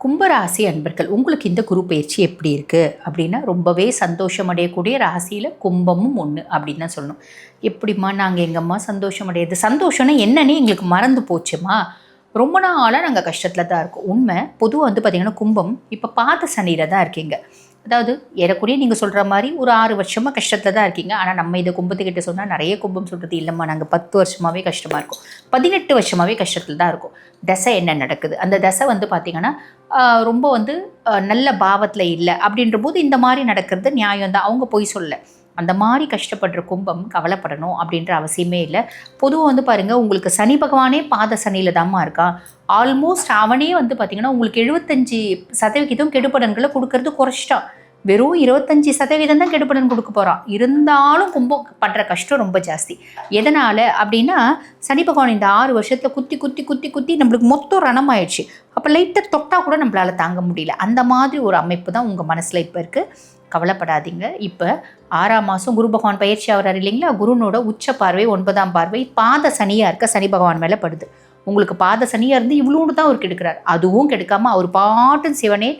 கும்பராசி அன்பர்கள் உங்களுக்கு இந்த குரு பயிற்சி எப்படி இருக்குது அப்படின்னா ரொம்பவே சந்தோஷம் அடையக்கூடிய ராசியில் கும்பமும் ஒன்று அப்படின்னு தான் சொல்லணும். எப்படிம்மா நாங்கள் எங்கம்மா சந்தோஷம் அடையிறது? சந்தோஷம்னா என்னன்னே எங்களுக்கு மறந்து போச்சுமா. ரொம்ப நாளாக நாங்கள் கஷ்டத்தில் தான் இருக்கோம். உண்மை. பொதுவாக வந்து பார்த்திங்கன்னா கும்பம் இப்போ பாத சனியில் தான் இருக்கீங்க. அதாவது ஏறக்குறைய நீங்கள் சொல்கிற மாதிரி ஒரு 6 வருஷமாக கஷ்டத்தில் தான் இருக்கீங்க. ஆனால் நம்ம இதை கும்பத்துக்கிட்ட சொன்னால் நிறைய கும்பம் சொல்கிறது இல்லைம்மா நாங்கள் 10 வருஷமாகவே கஷ்டமாக இருக்கும், 18 வருஷமாகவே கஷ்டத்தில் தான் இருக்கும். தசை என்ன நடக்குது, அந்த தசை வந்து பார்த்திங்கன்னா ரொம்ப வந்து நல்ல பாவத்தில் இல்லை அப்படின்ற போது இந்த மாதிரி நடக்கிறது நியாயம் தான். அவங்க போய் சொல்ல அந்த மாதிரி கஷ்டப்படுற கும்பம் கவலைப்படணும் அப்படின்ற அவசியமே இல்லை. பொதுவாக வந்து பாருங்கள், உங்களுக்கு சனி பகவானே பாத சனியில் தாம்மா இருக்கான். ஆல்மோஸ்ட் அவனே வந்து பார்த்திங்கன்னா உங்களுக்கு 75% கெடுபலன்களை கொடுக்கறது குறைச்சிட்டான். வெறும் 25% தான் கெடுபலன் கொடுக்க போகிறான். இருந்தாலும் கும்பம் படுற கஷ்டம் ரொம்ப ஜாஸ்தி. எதனால் அப்படின்னா, சனி பகவான் இந்த 6 வருஷத்தில் குத்தி குத்தி குத்தி குத்தி நம்மளுக்கு மொத்தம் ரணமாயிடுச்சு. அப்போ லைட்டாக தொட்டால் கூட நம்மளால் தாங்க முடியல. அந்த மாதிரி ஒரு அமைப்பு தான் உங்கள் மனசில் இப்போ இருக்குது. கவலைப்படாதீங்க. இப்போ 6ஆம் மாதம் குரு பகவான் பயிற்சி ஆகிறார் இல்லைங்களா? குருனோட உச்ச பார்வை 9ஆம் பார்வை பாத சனியாக இருக்க சனி பகவான் மேலே படுது. உங்களுக்கு பாத சனியாக இருந்து இவ்வளோன்னு தான் அவர் கெடுக்கிறார். அதுவும் கெடுக்காமல் அவர் பாட்டும் சிவனே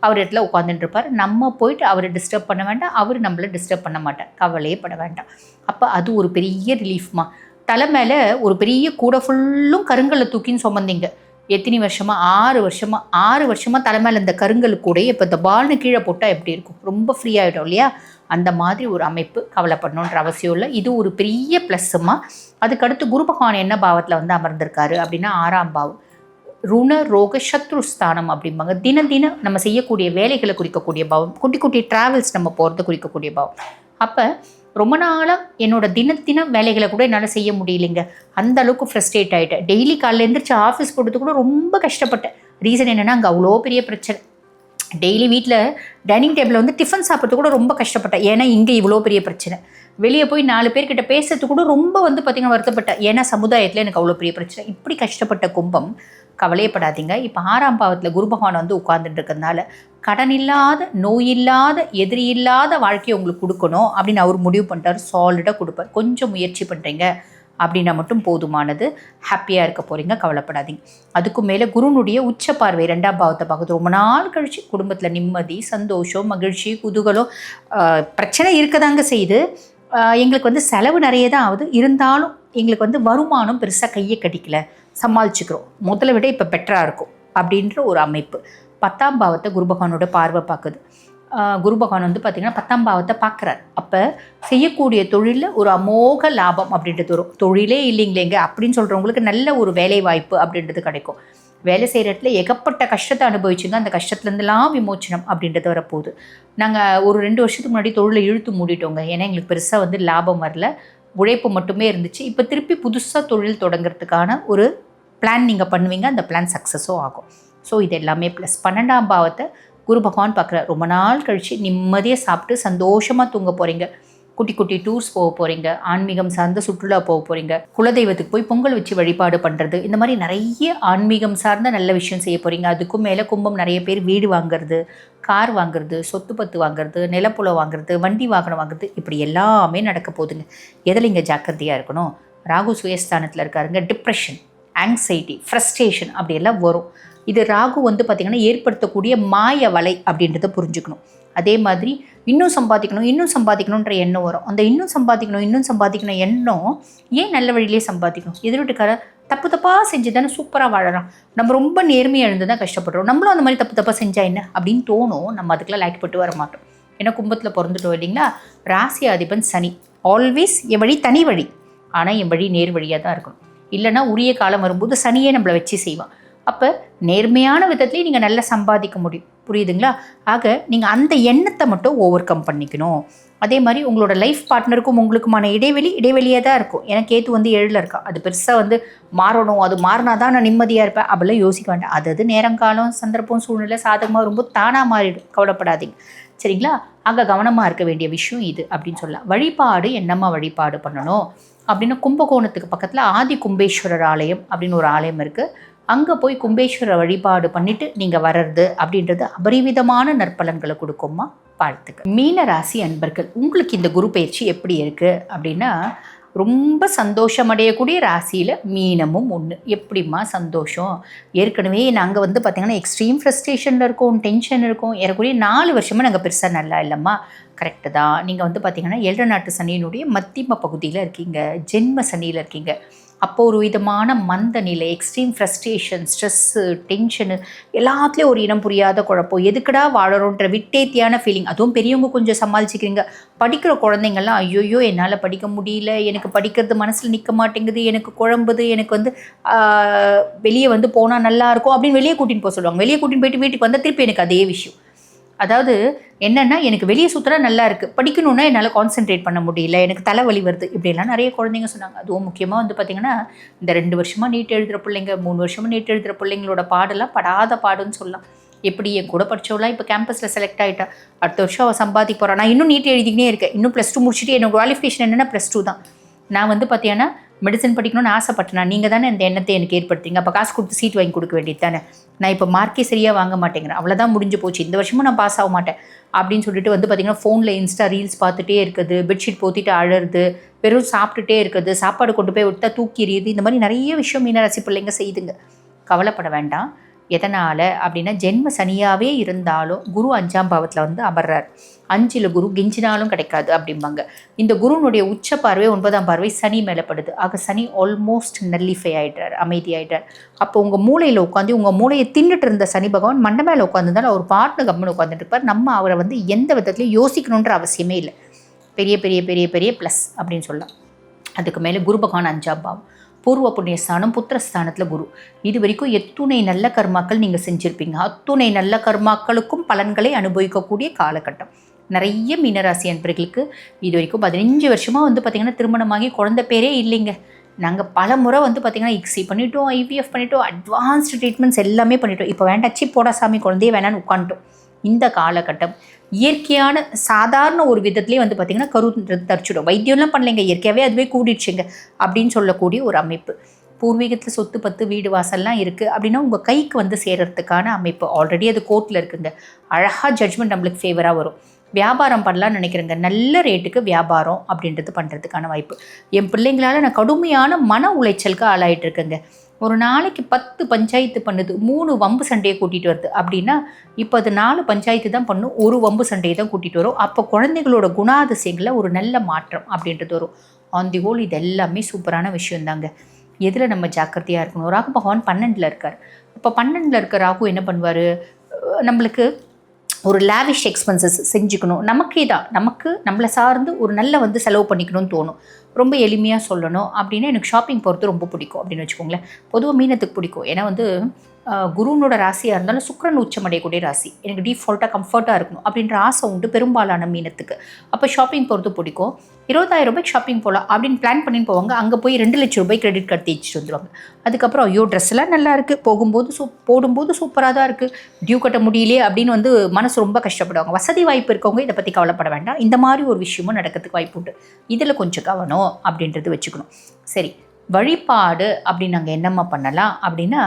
அவர் இடத்துல உட்காந்துட்டு இருப்பார். நம்ம போயிட்டு அவரை டிஸ்டர்ப் பண்ண வேண்டாம், அவர் நம்மளை டிஸ்டர்ப் பண்ண மாட்டார். கவலையே பட வேண்டாம். அப்போ அது ஒரு பெரிய ரிலீஃப்மா. தலை மேலே ஒரு பெரிய கூடை ஃபுல்லும் கருங்கல்லை தூக்கின்னு சுமந்தீங்க. எத்தனை வருஷமாக? 6 வருஷமாக தலை மேலே இந்த கருங்கல் கூட இப்போ இந்த பால்னு கீழே போட்டால் எப்படி இருக்கும்? ரொம்ப ஃப்ரீ ஆகிடும் இல்லையா? அந்த மாதிரி ஒரு அமைப்பு. கவலைப்படணுன்ற அவசியம் இல்லை. இது ஒரு பெரிய ப்ளஸ்ஸுமா. அதுக்கடுத்து குரு பகவான் என்ன பாவத்தில் வந்து அமர்ந்திருக்காரு அப்படின்னா 6ஆம் பாவம். ருண ரோக சத்ருஸ்தானம் அப்படிம்பாங்க. தினம் நம்ம செய்யக்கூடிய வேலைகளை குறிக்கக்கூடிய பாவம். குட்டி குட்டி ட்ராவல்ஸ் நம்ம போகிறது குறிக்கக்கூடிய பாவம். அப்போ ரொம்ப நாளாக என்னோட தினம் வேலைகளை கூட என்னால் செய்ய முடியலைங்க. அந்த அளவுக்கு ஃப்ரஸ்ட்ரேட் ஆகிட்டேன். டெய்லி காலையில் எழுந்திரிச்சு ஆஃபீஸ் போகிறது கூட ரொம்ப கஷ்டப்பட்டேன். ரீசன் என்னென்னா, அங்கே அவ்வளோ பெரிய பிரச்சனை. டெய்லி வீட்டில் டைனிங் டேபிளில் வந்து டிஃபன் சாப்பிட்றது கூட ரொம்ப கஷ்டப்பட்டேன். ஏன்னா இங்கே இவ்வளோ பெரிய பிரச்சனை. வெளியே போய் 4 பேர்கிட்ட பேசுறது கூட ரொம்ப வந்து பார்த்திங்கன்னா வருத்தப்பட்டேன். ஏன்னா சமுதாயத்தில் எனக்கு அவ்வளோ பெரிய பிரச்சனை. இப்படி கஷ்டப்பட்ட கும்பம் கவலையப்படாதீங்க. இப்போ 6ஆம் பாவத்தில் குரு பகவான் வந்து உட்கார்ந்துட்டு இருக்கிறதுனால கடன் இல்லாத, நோய் இல்லாத, எதிரி இல்லாத வாழ்க்கையை உங்களுக்கு கொடுக்கணும் அப்படின்னு அவர் முடிவு பண்ணிட்டார். சாலிடாக கொடுப்பார். கொஞ்சம் முயற்சி பண்ணுறீங்க அப்படின்னா மட்டும் போதுமானது. ஹாப்பியாக இருக்க போகிறீங்க. கவலைப்படாதீங்க. அதுக்கும் மேலே குருனுடைய உச்ச பார்வை 2ஆம் பாவத்தை பார்க்குறது. ரொம்ப நாள் கழிச்சு குடும்பத்தில் நிம்மதி, சந்தோஷம், மகிழ்ச்சி, குதூகலம். பிரச்சனை இருக்கதாங்க செய்யுது. எங்களுக்கு வந்து செலவு நிறைய தான் ஆகுது. இருந்தாலும் எங்களுக்கு வந்து வருமானம் பெருசாக கையை கடிக்கல, சமாளிச்சுக்கிறோம். முதல்ல விட இப்போ பெட்டராக இருக்கும் அப்படின்ற ஒரு அமைப்பு. 10ஆம் பாவத்தை குரு பகவானோட பார்வை பார்க்குது. குரு பகவான் வந்து பார்த்திங்கன்னா 10ஆம் பாவத்தை பார்க்குறார். அப்போ செய்யக்கூடிய தொழிலில் ஒரு அமோக லாபம் அப்படின்றது வரும். தொழிலே இல்லைங்களேங்க அப்படின்னு சொல்கிறவங்களுக்கு நல்ல ஒரு வேலை வாய்ப்பு அப்படின்றது கிடைக்கும். வேலை செய்கிற இடத்துல ஏகப்பட்ட கஷ்டத்தை அனுபவிச்சுங்க. அந்த கஷ்டத்துலேருந்துலாம் விமோச்சனம் அப்படின்றது வரப்போகுது. நாங்கள் ஒரு 2 வருஷத்துக்கு முன்னாடி தொழிலை இழுத்து மூடிட்டோங்க. ஏன்னா எங்களுக்கு பெருசாக வந்து லாபம் வரல, உழைப்பு மட்டுமே இருந்துச்சு. இப்போ திருப்பி புதுசாக தொழில் தொடங்கிறதுக்கான ஒரு பிளான் நீங்கள் பண்ணுவீங்க. அந்த பிளான் சக்ஸஸும் ஆகும். ஸோ இது எல்லாமே ப்ளஸ். 12ஆம் பாவத்தை குரு பகவான் பார்க்குறார். ரொம்ப நாள் கழித்து நிம்மதியாக சாப்பிட்டு சந்தோஷமாக தூங்க போகிறீங்க. குட்டி குட்டி டூர்ஸ் போக போகிறீங்க. ஆன்மீகம் சார்ந்த சுற்றுலா போக போகிறீங்க. குலதெய்வத்துக்கு போய் பொங்கல் வச்சு வழிபாடு பண்ணுறது. இந்த மாதிரி நிறைய ஆன்மீகம் சார்ந்த நல்ல விஷயம் செய்ய போகிறீங்க. அதுக்கும் மேலே கும்பம் நிறைய பேர் வீடு வாங்குறது, கார் வாங்குறது, சொத்து பத்து வாங்குறது, நிலப்புலம் வாங்குறது, வண்டி வாகனம் வாங்குறது, இப்படி எல்லாமே நடக்க போகுதுங்க. எதில் இங்கே ஜாக்கிரதையாக இருக்கணும்? ராகு சுயஸ்தானத்தில் இருக்காருங்க. டிப்ரெஷன், ஆங்ஸைட்டி, ஃப்ரஸ்ட்ரேஷன் அப்படியெல்லாம் வரும். இது ராகு வந்து பார்த்திங்கன்னா ஏற்படுத்தக்கூடிய மாய வலை அப்படின்றத புரிஞ்சுக்கணும். அதே மாதிரி இன்னும் சம்பாதிக்கணுன்ற எண்ணம் வரும். அந்த இன்னும் சம்பாதிக்கணும் எண்ணம் ஏன் நல்ல வழியிலே சம்பாதிக்கணும்? எதிர்விட்டுக்கார தப்பாக செஞ்சு தானே சூப்பராக வாழலாம். நம்ம ரொம்ப நேர்மையாக எழுந்து தான் கஷ்டப்படுறோம். நம்மளும் அந்த மாதிரி தப்பாக செஞ்சால் என்ன அப்படின்னு தோணும். நம்ம அதுக்கெல்லாம் லைட் போட்டு வர மாட்டோம். ஏன்னா கும்பத்தில் பிறந்துட்டோம் இல்லைங்களா? ராசி அதிபன் சனி. ஆல்வேஸ் என் வழி தனி வழி, ஆனால் என் வழி நேர் வழியாக தான் இருக்கணும். இல்லைனா உரிய காலம் வரும்போது சனியே நம்மளை வச்சு செய்வான். அப்போ நேர்மையான விதத்துலேயே நீங்கள் நல்லா சம்பாதிக்க முடியும். புரியுதுங்களா? ஆக நீங்கள் அந்த எண்ணத்தை மட்டும் ஓவர் கம் பண்ணிக்கணும். அதே மாதிரி உங்களோட லைஃப் பார்ட்னருக்கும் உங்களுக்குமான இடைவெளியாக தான் இருக்கும். ஏன்னா கேத்து வந்து 7ல் இருக்கா. அது பெருசாக வந்து மாறணும், அது மாறினா தான் நான் நிம்மதியாக இருப்பேன் அப்படிலாம் யோசிக்க வேண்டாம். அது நேரங்காலம், சந்தர்ப்பம், சூழ்நிலை சாதகமாக வரும்போது தானாக மாறிடும். கவலைப்படாதீங்க. சரிங்களா? அங்கே கவனமாக இருக்க வேண்டிய விஷயம் இது அப்படின்னு சொல்லலாம். வழிபாடு என்னம்மா வழிபாடு பண்ணணும் அப்படின்னா, கும்பகோணத்துக்கு பக்கத்தில் ஆதி கும்பேஸ்வரர் ஆலயம் அப்படின்னு ஒரு ஆலயம் இருக்குது. அங்கே போய் கும்பேஸ்வர வழிபாடு பண்ணிவிட்டு நீங்கள் வர்றது அப்படின்றது அபரிவிதமான நற்பலன்களை கொடுக்குமா. வாழ்த்துக்கள். மீன ராசி அன்பர்கள் உங்களுக்கு இந்த குரு பயிற்சி எப்படி இருக்குது அப்படின்னா, ரொம்ப சந்தோஷம் அடையக்கூடிய ராசியில் மீனமும் ஒன்று. எப்படிம்மா சந்தோஷம்? ஏற்கனவே நாங்கள் வந்து பார்த்திங்கன்னா எக்ஸ்ட்ரீம் ஃப்ரஸ்ட்ரேஷனில் இருக்கோம், டென்ஷன் இருக்கும். ஏறக்கூடிய 4 வருஷமாக நாங்கள் பெருசாக நல்லா இல்லைம்மா. கரெக்டு தான். நீங்கள் வந்து பார்த்திங்கன்னா 7 நாட்டு சனியினுடைய மத்தியம பகுதியில் இருக்கீங்க, ஜென்ம சனியில் இருக்கீங்க. அப்போது ஒரு விதமான மந்த நிலை, எக்ஸ்ட்ரீம் ஃப்ரஸ்ட்ரேஷன், ஸ்ட்ரெஸ்ஸு, டென்ஷனு, எல்லாத்துலேயும் ஒரு இனம் புரியாத குழப்பம், எதுக்கடா வாழறோன்ற விட்டேத்தியான ஃபீலிங். அதுவும் பெரியவங்க கொஞ்சம் சமாளிச்சுக்கிறீங்க. படிக்கிற குழந்தைங்கள்லாம் ஐயோயோ என்னால் படிக்க முடியல, எனக்கு படிக்கிறது மனசில் நிற்க மாட்டேங்குது, எனக்கு குழம்புது, எனக்கு வந்து வெளியே வந்து போனால் நல்லாயிருக்கும் அப்படின்னு வெளியே கூட்டின்னு போக சொல்லுவாங்க. வெளியே கூட்டின்னு போயிட்டு வீட்டுக்கு வந்தால் திருப்பி எனக்கு அதே விஷயம். அதாவது என்னென்னா, எனக்கு வெளியே சுற்றுலா நல்லா இருக்குது, படிக்கணுன்னா என்னால் கான்சென்ட்ரேட் பண்ண முடியல, எனக்கு தலைவலி வருது, இப்படிலாம் நிறைய குழந்தைங்க சொன்னாங்க. அதுவும் முக்கியமாக வந்து பார்த்திங்கன்னா இந்த 2 வருஷமாக நீட் எழுதுகிற பிள்ளைங்க, 3 வருஷமாக நீட் எழுதுகிற பிள்ளைங்களோட பாடெல்லாம் படாத பாடுன்னு சொல்லலாம். எப்படி என் கூட படித்தவளாம் இப்போ கேம்பஸில் செலக்ட் ஆகிட்டா, அடுத்த வருஷம் அவள் சம்பாதிக்க போகிறான். நான் இன்னும் நீட் எழுதிக்கினே இருக்கேன். இன்னும் +2 முடிச்சுட்டு என்னோட குவாலிஃபிகேஷன் என்னென்னா +2 தான். நான் வந்து பார்த்தீங்கன்னா மெடிசன் படிக்கணும்னு ஆசைப்பட்டேன். நீங்கள் தானே இந்த எண்ணத்தை எனக்கு ஏற்படுத்திங்க. அப்போ காசு கொடுத்து சீட் வாங்கி கொடுக்க வேண்டியது தானே. நான் இப்போ மார்க்கே சரியாக வாங்க மாட்டேங்கிறேன், அவ்வளோதான் முடிஞ்சு போச்சு, இந்த வருஷமும் நான் பாஸ் ஆக மாட்டேன் அப்படின்னு சொல்லிட்டு வந்து பார்த்திங்கன்னா ஃபோனில் இன்ஸ்டா ரீல்ஸ் பார்த்துட்டே இருக்குது, பெட்ஷீட் போத்திட்டு அழறது, வெறும் சாப்பிட்டுட்டே இருக்குது, சாப்பாடு கொண்டு போய் விட்டா தூக்கி எறியுது. இந்த மாதிரி நிறைய விஷயம் மீனராசி பிள்ளைங்க செய்துங்க. கவலைப்பட வேண்டாம். எதனால் அப்படின்னா, ஜென்ம சனியாகவே இருந்தாலும் குரு 5ஆம் பாவத்தில் வந்து அமர்றார். 5ல் குரு கெஞ்சினாலும் கிடைக்காது அப்படிம்பாங்க. இந்த குருனுடைய உச்ச பார்வை 9ஆம் பார்வை சனி மேலே படுது. ஆக சனி ஆல்மோஸ்ட் நல்லிஃபை ஆகிடுறார், அமைதி ஆகிட்டார். அப்போ உங்கள் மூளையில் உட்காந்து உங்கள் மூளையை தின்னுட்டு இருந்த சனி பகவான் மண்டை மேலே உட்காந்துருந்தாலும் அவர் பாட்டு கம்முன்னு உட்காந்துட்டு இருப்பார். நம்ம அவரை வந்து எந்த விதத்துலையும் யோசிக்கணுன்ற அவசியமே இல்லை. பெரிய பெரிய பெரிய பெரிய ப்ளஸ் அப்படின்னு சொல்லலாம். அதுக்கு மேலே குரு பகவான் 5ஆம் பாவம், பூர்வ புண்ணியஸ்தானம், புத்திரஸ்தானத்தில் குரு. இது வரைக்கும் எத்துணை நல்ல கர்மாக்கள் நீங்கள் செஞ்சுருப்பீங்க. அத்துணை நல்ல கர்மாக்களுக்கும் பலன்களை அனுபவிக்கக்கூடிய காலகட்டம். நிறைய மீனராசி அன்பர்களுக்கு இது வரைக்கும் 15 வருஷமாக வந்து பார்த்திங்கன்னா திருமணமாகி குழந்தை பேரே இல்லைங்க. நாங்கள் பல முறை வந்து பார்த்திங்கன்னா ICSI பண்ணிட்டோம், IVF பண்ணிட்டோம், அட்வான்ஸ்டு ட்ரீட்மெண்ட்ஸ் எல்லாமே பண்ணிட்டோம். இப்போ வேண்டாம், போடா சாமி குழந்தையே வேணான்னு உட்காந்துட்டோம். இந்த காலகட்டம் இயற்கையான சாதாரண ஒரு விதத்துலேயே வந்து பார்த்திங்கன்னா கரு தரிச்சிடும். வைத்தியம்லாம் பண்ணலைங்க, இயற்கையாகவே அதுவே கூடிடுச்சுங்க அப்படின்னு சொல்லக்கூடிய ஒரு அமைப்பு. பூர்வீகத்தில் சொத்து பத்து வீடு வாசல்லாம் இருக்குது அப்படின்னா உங்கள் கைக்கு வந்து சேர்கிறதுக்கான அமைப்பு. ஆல்ரெடி அது கோர்ட்டில் இருக்குங்க. அழகாக ஜட்ஜ்மெண்ட் நம்மளுக்கு ஃபேவராக வரும். வியாபாரம் பண்ணலான்னு நினைக்கிறேங்க, நல்ல ரேட்டுக்கு வியாபாரம் அப்படின்றது பண்ணுறதுக்கான வாய்ப்பு. என் பிள்ளைங்களால் நான் கடுமையான மன உளைச்சலுக்கு ஆளாயிட்டு இருக்கேங்க. ஒரு நாளைக்கு 10 பஞ்சாயத்து பண்ணுது, 3 வம்பு சண்டையை கூட்டிகிட்டு வருது அப்படின்னா இப்போ அது 4 பஞ்சாயத்து தான் பண்ணும், 1 வம்பு சண்டையை தான் கூட்டிகிட்டு வரும். அப்போ குழந்தைகளோட குணாதிசயங்களில் ஒரு நல்ல மாற்றம் அப்படின்றது வரும். ஆன் தி ஹோல் இது எல்லாமே சூப்பரான விஷயந்தாங்க. எதில் நம்ம ஜாக்கிரதையாக இருக்கணும்? ராகு பகவான் 12ல் இருக்கார். இப்போ 12ல் இருக்க ராகு என்ன பண்ணுவார்? நம்மளுக்கு ஒரு லேவிஷ் எக்ஸ்பென்சஸ் செஞ்சுக்கணும், நமக்கே தான், நமக்கு நம்மளை சார்ந்து ஒரு நல்ல வந்து செலவு பண்ணிக்கணும்னு தோணும். ரொம்ப எளிமையாக சொல்லணும் அப்படின்னா எனக்கு ஷாப்பிங் போகிறது ரொம்ப பிடிக்கும் அப்படின்னு வச்சுக்கோங்களேன். பொதுவாக மீனத்துக்கு பிடிக்கும். ஏன்னா வந்து குருனோட ராசியாக இருந்தாலும் சுக்கிரன் உச்சமடையக்கூடிய ராசி. எனக்கு டீஃபால்ட்டாக கம்ஃபர்ட்டாக இருக்கணும் அப்படின்ற ஆசை உண்டு பெரும்பாலான மீனத்துக்கு. அப்போ ஷாப்பிங் போகிறது பிடிக்கும். 20,000 ரூபாய்க்கு ஷாப்பிங் போகலாம் அப்படின்னு பிளான் பண்ணின்னு போவாங்க. அங்கே போய் 2 லட்சம் ரூபாய் கிரெடிட் கார்டு தேய்ச்சிட்டு வந்துடுவாங்க. அதுக்கப்புறம் ஐயோ ட்ரெஸ்லாம் நல்லா இருக்குது, போடும்போது சூப்பராக தான் இருக்குது, டியூ கட்ட முடியலையே அப்படின்னு வந்து மனசு ரொம்ப கஷ்டப்படுவாங்க. வசதி வாய்ப்பு இருக்கவங்க இதை பற்றி கவலைப்பட வேண்டாம். இந்த மாதிரி ஒரு விஷயமும் நடக்கிறதுக்கு வாய்ப்பு உண்டு. இதில் கொஞ்சம் கவனம் அப்படின்றது வச்சுக்கணும். சரி, வழிபாடு அப்படி நாங்கள் என்னம்மா பண்ணலாம் அப்படின்னா,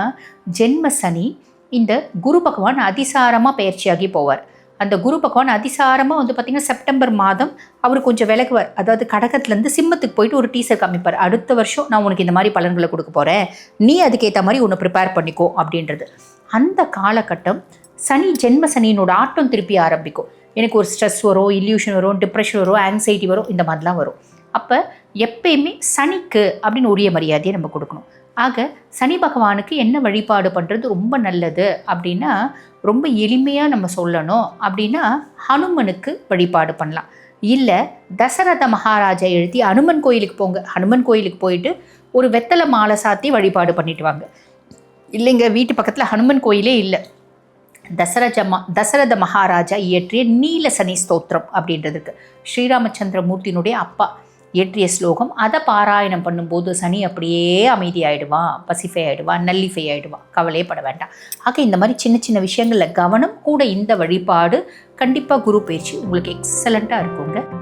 ஜென்ம சனி இந்த குரு பகவான் அதிசாரமாக பயிற்சியாகி போவார். அந்த குரு பகவான் அதிசாரமாக வந்து பார்த்திங்கன்னா செப்டம்பர் மாதம் அவர் கொஞ்சம் விலகுவார். அதாவது கடகத்துலேருந்து சிம்மத்துக்கு போயிட்டு ஒரு டீசர் காமிப்பார். அடுத்த வருஷம் நான் உனக்கு இந்த மாதிரி பலன்களை கொடுக்க போகிறேன், நீ அதுக்கேற்ற மாதிரி உன்னை ப்ரிப்பேர் பண்ணிக்கோ அப்படின்றது. அந்த காலகட்டம் சனி ஜென்ம சனியினோட ஆட்டம் திருப்பி ஆரம்பிக்கும். எனக்கு ஒரு ஸ்ட்ரெஸ் வரும், இல்யூஷன் வரும், டிப்ரெஷன் வரும், ஆங்ஸைட்டி வரும், இந்த மாதிரிலாம் வரும். அப்போ எப்பயுமே சனிக்கு அப்படின்னு உரிய மரியாதையை நம்ம கொடுக்கணும். ஆக சனி பகவானுக்கு என்ன வழிபாடு பண்ணுறது ரொம்ப நல்லது அப்படின்னா, ரொம்ப எளிமையாக நம்ம சொல்லணும் அப்படின்னா ஹனுமனுக்கு வழிபாடு பண்ணலாம். இல்லை தசரத மகாராஜா எழுதி ஹனுமன் கோயிலுக்கு போங்க. ஹனுமன் கோயிலுக்கு போயிட்டு ஒரு வெத்தலை மாலை சாத்தி வழிபாடு பண்ணிட்டு வாங்க. இல்லைங்க வீட்டு பக்கத்தில் ஹனுமன் கோயிலே இல்லை, தசரத மகாராஜா இயற்றிய நீல சனி ஸ்தோத்திரம் அப்படின்றதுக்கு ஸ்ரீராமச்சந்திர மூர்த்தியினுடைய அப்பா இயற்றிய ஸ்லோகம், அதை பாராயணம் பண்ணும்போது சனி அப்படியே அமைதியாயிடுவான், பசிஃபை ஆகிடுவான், நல்லிஃபை ஆகிடுவான். கவலையே பட வேண்டாம். ஆக இந்த மாதிரி சின்ன சின்ன விஷயங்களில் கவனம் கூட இந்த வழிபாடு கண்டிப்பாக குரு பயிற்சி உங்களுக்கு எக்ஸலண்ட்டாக இருக்குங்க.